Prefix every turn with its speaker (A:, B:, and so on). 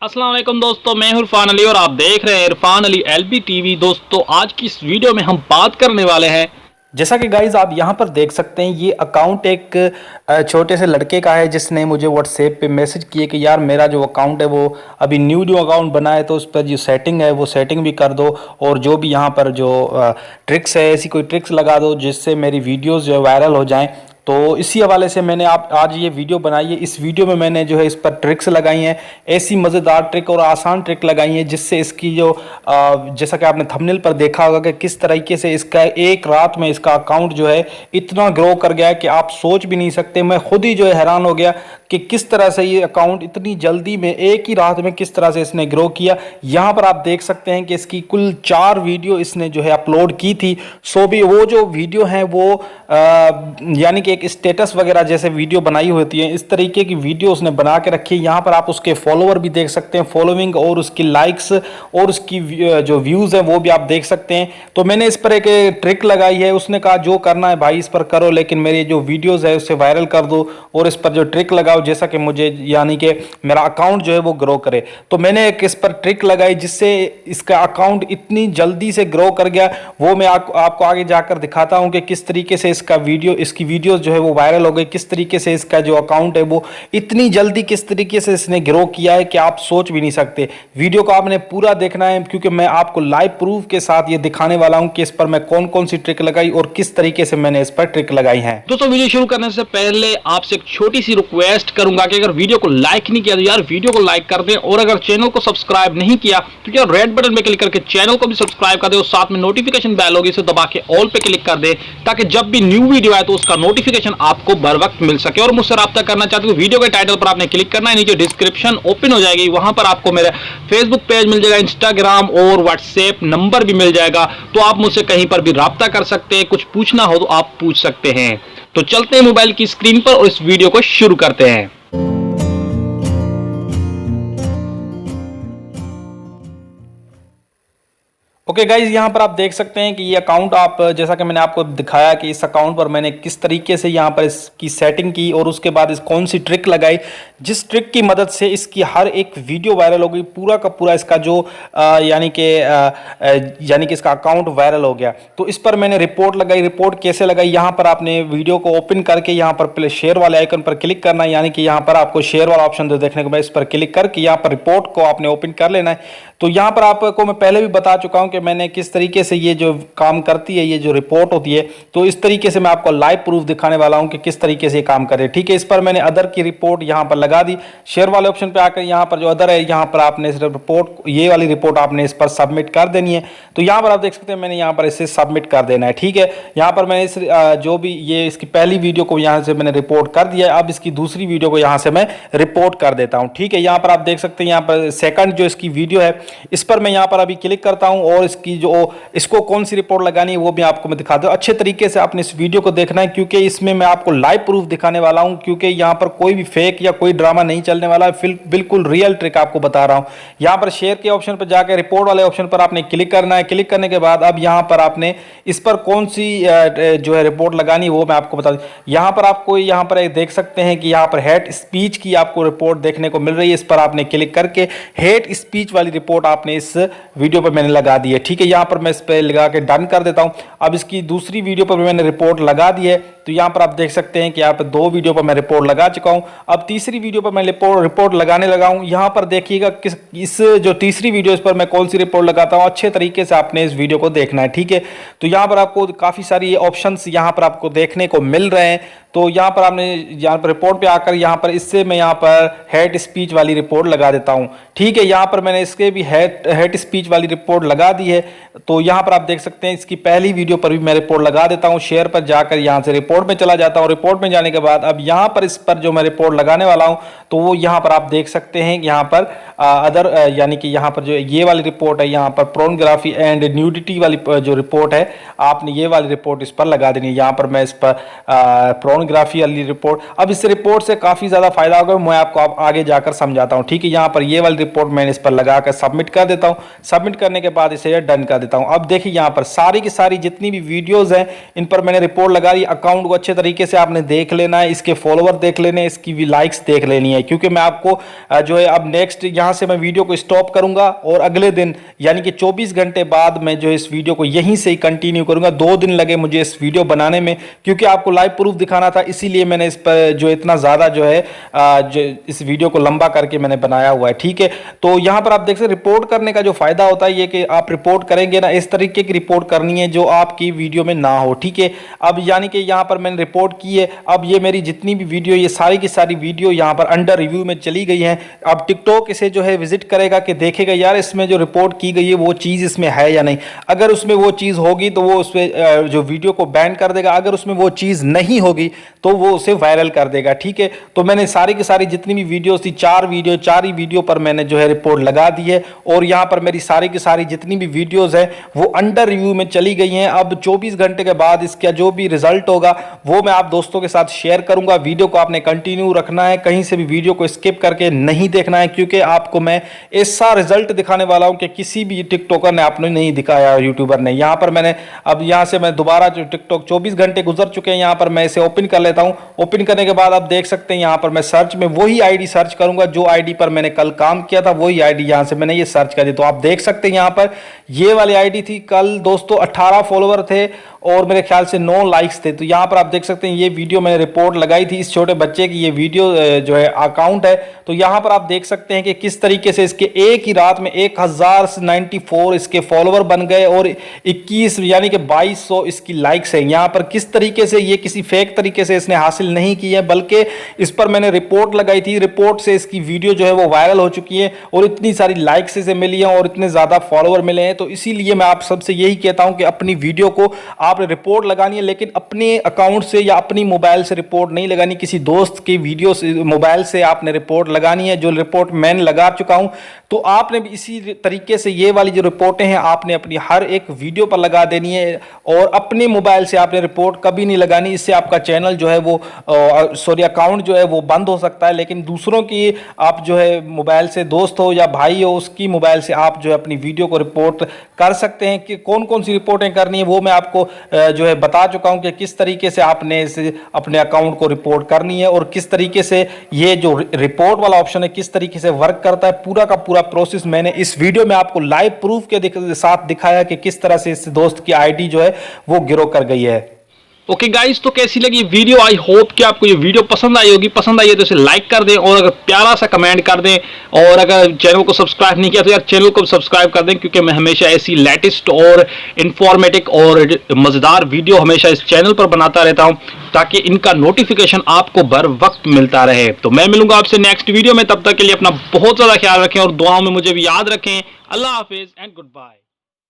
A: अस्सलाम वालेकुम दोस्तों, मैं हूं इरफान अली और आप देख रहे हैं इरफान अली एलबी टीवी। दोस्तों आज की इस वीडियो में हम बात करने वाले हैं,
B: जैसा कि गाइज आप यहाँ पर देख सकते हैं, ये अकाउंट एक छोटे से लड़के का है जिसने मुझे व्हाट्सएप पे मैसेज किए कि यार मेरा जो अकाउंट है वो अभी न्यू अकाउंट बना है, तो उस पर जो सेटिंग है वो सेटिंग भी कर दो और जो भी यहाँ पर जो ट्रिक्स है ऐसी कोई ट्रिक्स लगा दो जिससे मेरी वीडियोस जो है वायरल हो जाएं। तो इसी हवाले से मैंने आप आज ये वीडियो बनाई है। इस वीडियो में मैंने जो है इस पर ट्रिक्स लगाई हैं, ऐसी मज़ेदार ट्रिक और आसान ट्रिक लगाई हैं जिससे इसकी जो जैसा कि आपने थंबनेल पर देखा होगा कि किस तरीके से इसका एक रात में इसका अकाउंट जो है इतना ग्रो कर गया है कि आप सोच भी नहीं सकते। मैं खुद ही जो है हैरान हो गया कि किस तरह से ये अकाउंट इतनी जल्दी में एक ही रात में किस तरह से इसने ग्रो किया। यहाँ पर आप देख सकते हैं कि इसकी कुल 4 वीडियो इसने जो है अपलोड की थी। सो भी वो जो वीडियो हैं वो यानी कि एक स्टेटस वगैरह जैसे वीडियो बनाई होती है, इस तरीके की वीडियो उसने बना के रखी है। यहाँ पर आप उसके फॉलोवर भी देख सकते हैं, फॉलोइंग और उसकी लाइक्स और उसकी जो व्यूज़ है वो भी आप देख सकते हैं। तो मैंने इस पर एक ट्रिक लगाई है। उसने कहा जो करना है भाई इस पर करो, लेकिन मेरी जो वीडियोज़ है उससे वायरल कर दो और इस पर जो ट्रिक लगाओ जैसा कि मुझे यानी कि मेरा अकाउंट जो है वो ग्रो करे। तो मैंने एक इस पर ट्रिक लगाई जिससे इसका अकाउंट इतनी जल्दी से ग्रो कर गया। वो मैं आपको आगे जाकर दिखाता हूँ कि किस तरीके से इसकी वीडियोस जो है वो वायरल हो गई, किस तरीके से इसका जो अकाउंट है वो इतनी जल्दी किस तरीके से इसने ग्रो किया है कि आप सोच भी नहीं सकते। वीडियो को आपने पूरा देखना है क्योंकि मैं आपको लाइव प्रूफ के साथ ये दिखाने वाला हूं कि इस पर मैं कौन कौन सी ट्रिक लगाई और किस तरीके से मैंने इस पर ट्रिक लगाई है।
A: दोस्तों वीडियो शुरू करने से पहले आपसे एक छोटी सी रिक्वेस्ट करूंगा कि अगर वीडियो को लाइक नहीं किया तो यार वीडियो को लाइक कर दें, और अगर चैनल को सब्सक्राइब नहीं किया तो यार रेड बटन पे क्लिक करके चैनल को भी सब्सक्राइब कर दे और साथ में नोटिफिकेशन बेल होगी, इसे दबा के ऑल पे क्लिक कर दे ताकि जब भी न्यू वीडियो आए तो उसका नोटिफिकेशन आपको बर वक्त मिल सके। और मुझसे राब्ता करना चाहते हो वीडियो के टाइटल पर आपने क्लिक करना है, नीचे डिस्क्रिप्शन ओपन हो जाएगी, वहां पर आपको मेरा फेसबुक पेज मिल जाएगा, इंस्टाग्राम और व्हाट्सएप नंबर भी मिल जाएगा। तो आप मुझसे कहीं पर भी राब्ता कर सकते हैं, कुछ पूछना हो तो आप पूछ सकते हैं। तो चलते हैं मोबाइल की स्क्रीन पर और इस वीडियो को शुरू करते हैं।
B: ओके गाइज, यहाँ पर आप देख सकते हैं कि ये अकाउंट आप जैसा कि मैंने आपको दिखाया कि इस अकाउंट पर मैंने किस तरीके से यहाँ पर इसकी सेटिंग की और उसके बाद इस कौन सी ट्रिक लगाई जिस ट्रिक की मदद से इसकी हर एक वीडियो वायरल हो गई। पूरा का पूरा इसका जो यानी कि इसका अकाउंट वायरल हो गया। तो इस पर मैंने रिपोर्ट लगाई। रिपोर्ट कैसे लगाई, यहाँ पर आपने वीडियो को ओपन करके यहाँ पर शेयर वाले आइकन पर क्लिक करना है, यानी कि यहाँ पर आपको शेयर वाला ऑप्शन जो देखने को मिला, इस पर क्लिक करके यहाँ पर रिपोर्ट को आपने ओपन कर लेना है। तो यहाँ पर आपको मैं पहले भी बता चुका हूँ कि मैंने किस तरीके से ये जो काम करती है, ये जो रिपोर्ट होती है, तो इस तरीके से मैं आपको लाइव प्रूफ दिखाने वाला हूँ कि किस तरीके से ये काम करे। ठीक है, इस पर मैंने अदर की रिपोर्ट यहाँ पर लगा दी। शेयर वाले ऑप्शन पे आकर यहाँ पर जो अदर है, यहाँ पर आपने इस रिपोर्ट, ये वाली रिपोर्ट आपने इस पर सबमिट कर देनी है। तो यहाँ पर आप देख सकते हैं मैंने यहाँ पर इसे सबमिट कर देना है। ठीक है, यहाँ पर मैंने इस जो भी ये इसकी पहली वीडियो को यहाँ से मैंने रिपोर्ट कर दिया है। अब इसकी दूसरी वीडियो को यहाँ से मैं रिपोर्ट कर देता हूँ। ठीक है, यहाँ पर आप देख सकते हैं यहाँ पर सेकंड जो इसकी वीडियो है, इस पर मैं यहाँ पर अभी क्लिक करता हूँ और इसको कौन सी रिपोर्ट लगानी है वो भी आपको मैं दिखा दूँ। अच्छे तरीके से आपने इस वीडियो को देखना है क्योंकि इसमें मैं आपको लाइव प्रूफ दिखाने वाला हूँ, क्योंकि यहाँ पर कोई भी फेक या कोई ड्रामा नहीं चलने वाला है, बिल्कुल रियल ट्रिक आपको बता रहा हूँ। यहाँ पर शेयर के ऑप्शन पर जाकर रिपोर्ट वाले ऑप्शन पर आपने क्लिक करना है। क्लिक करने के बाद अब यहाँ पर आपने इस पर कौन सी जो है रिपोर्ट लगानी है वो मैं आपको बता दूँ। यहाँ पर आपको यहाँ पर देख सकते हैं कि यहाँ पर हेट स्पीच की आपको रिपोर्ट देखने को मिल रही है। इस पर आपने क्लिक करके हेट स्पीच वाली रिपोर्ट आपने इस वीडियो पर मैंने लगा दी है। ठीक है, यहाँ पर मैं इस पर लगा के डन कर देता हूँ। अब इसकी दूसरी वीडियो पर मैंने रिपोर्ट लगा दी है। तो यहाँ पर आप देख सकते हैं कि यहाँ पर 2 वीडियो पर मैं रिपोर्ट लगा चुका हूँ। अब तीसरी वीडियो पर मैं रिपोर्ट लगाने लगा हूँ। यहाँ पर देखिएगा इस जो तीसरी वीडियो इस पर मैं कौन सी रिपोर्ट लगाता हूँ, अच्छे तरीके से आपने इस वीडियो को देखना है। ठीक है, तो यहाँ पर आपको काफ़ी सारी ऑप्शंस यहाँ पर आपको देखने को मिल रहे हैं। तो यहाँ पर आपने यहाँ पर रिपोर्ट पे आकर यहाँ पर इससे मैं यहाँ पर हेट स्पीच वाली रिपोर्ट लगा देता हूँ। ठीक है, यहाँ पर मैंने इसके भी हेट स्पीच वाली रिपोर्ट लगा दी है। तो यहाँ पर आप देख सकते हैं इसकी पहली वीडियो पर भी मैं रिपोर्ट लगा देता हूँ। शेयर पर जाकर यहाँ से रिपोर्ट में चला जाता हूँ। रिपोर्ट में जाने के बाद अब यहाँ पर इस पर जो मैं रिपोर्ट लगाने वाला हूँ तो वो यहाँ पर आप देख सकते हैं यहाँ पर अदर यानी कि यहाँ पर जो ये वाली रिपोर्ट है, यहाँ पर पोर्नोग्राफी एंड न्यूडिटी वाली जो रिपोर्ट है, आपने ये वाली रिपोर्ट इस पर लगा देनी है। यहाँ पर मैं इस पर पोर्नोग्राफी वाली रिपोर्ट, अब इस रिपोर्ट से काफ़ी ज़्यादा फायदा होगा, मैं आपको आगे जाकर समझाता हूँ। ठीक है, यहाँ पर ये वाली रिपोर्ट मैंने इस पर लगाकर सबमिट कर देता हूँ। सबमिट करने के बाद इसे डन कर देता हूँ। अब देखिए यहाँ पर सारी की सारी जितनी भी वीडियोज़ हैं इन पर मैंने रिपोर्ट लगा दी। अकाउंट को अच्छे तरीके से आपने देख लेना है, इसके फॉलोवर देख लेने, इसकी भी लाइक्स देख लेनी है, क्योंकि मैं आपको जो है अब नेक्स्ट यहाँ यहाँ से मैं वीडियो को स्टॉप करूंगा और अगले दिन यानी कि 24 घंटे बाद मैं जो इस वीडियो को यहीं से ही कंटिन्यू करूंगा। 2 दिन लगे मुझे इस वीडियो बनाने में, क्योंकि आपको लाइव प्रूफ दिखाना था, इसीलिए मैंने इस पर जो इतना ज़्यादा जो है जो इस वीडियो को लंबा करके मैंने बनाया हुआ है। ठीक है, तो यहाँ पर आप देख सकते रिपोर्ट करने का जो फायदा होता है ये कि आप रिपोर्ट करेंगे ना, इस तरीके की रिपोर्ट करनी है जो आपकी वीडियो में ना हो। ठीक है, अब यानी कि यहाँ पर मैंने रिपोर्ट की है। अब ये मेरी जितनी भी वीडियो, ये सारी की सारी वीडियो यहाँ पर अंडर रिव्यू में चली गई हैं। अब टिकटॉक इसे जो है विजिट करेगा कि देखेगा यार इसमें जो रिपोर्ट की गई है वो चीज़ इसमें है या नहीं। अगर उसमें वो चीज़ होगी तो वो उसमें जो वीडियो को बैन कर देगा, अगर उसमें वो चीज़ नहीं होगी तो वो उसे वायरल कर देगा। ठीक है, तो मैंने सारी की सारी जितनी भी वीडियोस थी, 4 वीडियो पर मैंने जो है रिपोर्ट लगा दी है और यहाँ पर मेरी सारी की सारी जितनी भी वीडियोस हैं वो अंडर रिव्यू में चली गई हैं। अब 24 घंटे के बाद इसका जो भी रिजल्ट होगा वो मैं आप दोस्तों के साथ शेयर करूंगा। वीडियो को आपने कंटिन्यू रखना है, कहीं से भी वीडियो को स्किप करके नहीं देखना है, क्योंकि आपको मैं ऐसा रिजल्ट दिखाने वाला हूं कि किसी भी टिकटॉकर ने आपने नहीं दिखाया, यूट्यूबर ने। यहां पर मैंने अब यहां से मैं दोबारा जो टिकटॉक 24 घंटे गुजर चुके हैं, यहां पर मैं इसे ओपन कर लेता हूं। ओपन करने के बाद आप देख सकते हैं यहां पर मैं सर्च में वही आईडी सर्च करूंगा जो आईडी पर मैंने कल काम किया था, वही आईडी यहां से मैंने ये सर्च कर दी। तो आप देख सकते हैं यहां पर ये वाली आईडी थी, कल दोस्तों 18 फॉलोवर थे और मेरे ख्याल से 9 लाइक्स थे। तो यहाँ पर आप देख सकते हैं ये वीडियो मैंने रिपोर्ट लगाई थी, इस छोटे बच्चे की ये वीडियो जो है अकाउंट है। तो यहाँ पर आप देख सकते हैं कि किस तरीके से इसके एक ही रात में 1094 इसके फॉलोवर बन गए और 21 यानी कि 2200 इसकी लाइक्स है। यहाँ पर किस तरीके से ये किसी फेक तरीके से इसने हासिल नहीं की है, बल्कि इस पर मैंने रिपोर्ट लगाई थी, रिपोर्ट से इसकी वीडियो जो है वो वायरल हो चुकी है और इतनी सारी लाइक्स इसे मिली हैं और इतने ज़्यादा फॉलोवर मिले हैं। तो इसीलिए मैं आप सबसे यही कहता हूँ कि अपनी वीडियो को आपने रिपोर्ट लगानी है, लेकिन अपने अकाउंट से या अपनी मोबाइल से रिपोर्ट नहीं लगानी, किसी दोस्त की वीडियो से मोबाइल से आपने रिपोर्ट लगानी है। जो रिपोर्ट मैंने लगा चुका हूं, तो आपने भी इसी तरीके से ये वाली जो रिपोर्टें हैं आपने अपनी हर एक वीडियो पर लगा देनी है और अपने मोबाइल से आपने रिपोर्ट कभी नहीं लगानी। इससे आपका चैनल जो है वो अकाउंट जो है वो बंद हो सकता है। लेकिन दूसरों की आप जो है मोबाइल से, दोस्त हो या भाई हो, उसकी मोबाइल से आप जो है अपनी वीडियो को रिपोर्ट कर सकते हैं। कि कौन कौन सी रिपोर्टें करनी है वो मैं आपको जो है बता चुका हूं कि किस तरीके से आपने इसे अपने अकाउंट को रिपोर्ट करनी है और किस तरीके से ये जो रिपोर्ट वाला ऑप्शन है किस तरीके से वर्क करता है। पूरा का पूरा प्रोसेस मैंने इस वीडियो में आपको लाइव प्रूफ के साथ दिखाया कि किस तरह से इस दोस्त की आईडी जो है वो गिरो कर गई है।
A: ओके गाइस, तो कैसी लगी वीडियो? आई होप कि आपको ये वीडियो पसंद आई होगी। पसंद आई है तो इसे लाइक कर दें और अगर प्यारा सा कमेंट कर दें, और अगर चैनल को सब्सक्राइब नहीं किया तो यार चैनल को सब्सक्राइब कर दें, क्योंकि मैं हमेशा ऐसी लेटेस्ट और इंफॉर्मेटिव और मजेदार वीडियो हमेशा इस चैनल पर बनाता रहता हूं, ताकि इनका नोटिफिकेशन आपको बर वक्त मिलता रहे। तो मैं मिलूंगा आपसे नेक्स्ट वीडियो में, तब तक के लिए अपना बहुत ज्यादा ख्याल रखें और दुआओं में मुझे भी याद रखें। अल्लाह हाफिज एंड गुड बाय।